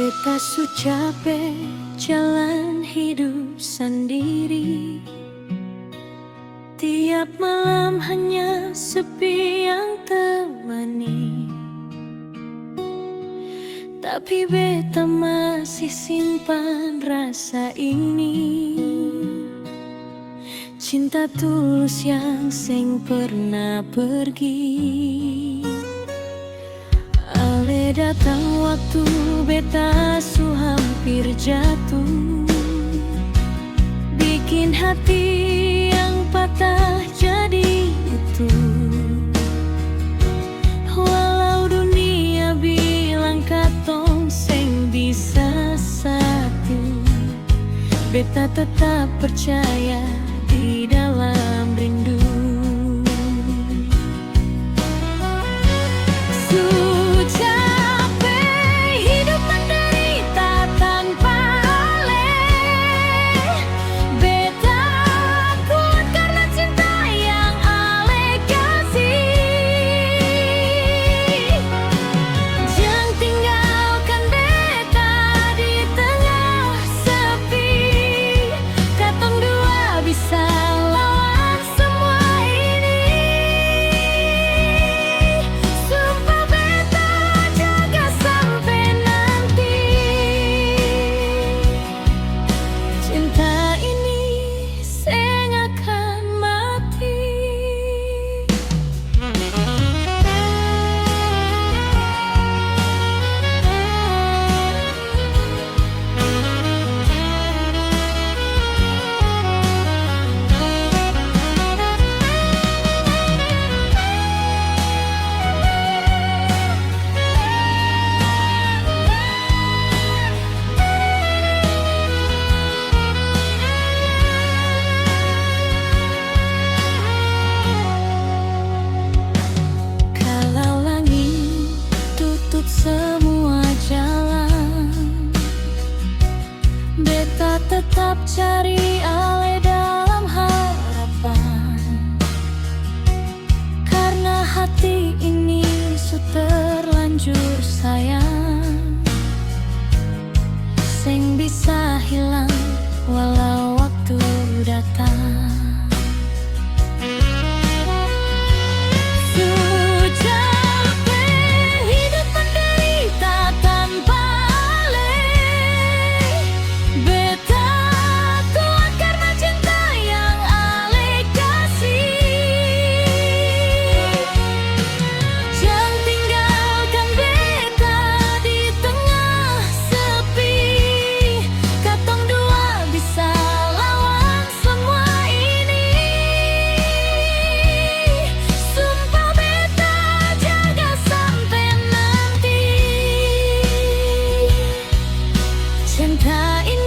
Beta su capek jalan hidup sendiri. Tiap malam hanya sepi yang temani. Tapi beta masih simpan rasa ini. Cinta tulus yang seng pernah pergi. Ale datang waktu beta su hampir jatuh, bikin hati yang patah jadi utuh. Walau dunia bilang katong seng bisa satu, beta tetap percaya di dalam rindu. Semua jalan, beta tetap cari ale dalam harapan. Karena hati ini sudah terlanjur sayang, seng bisa hilang walau waktu datang. Cinta ini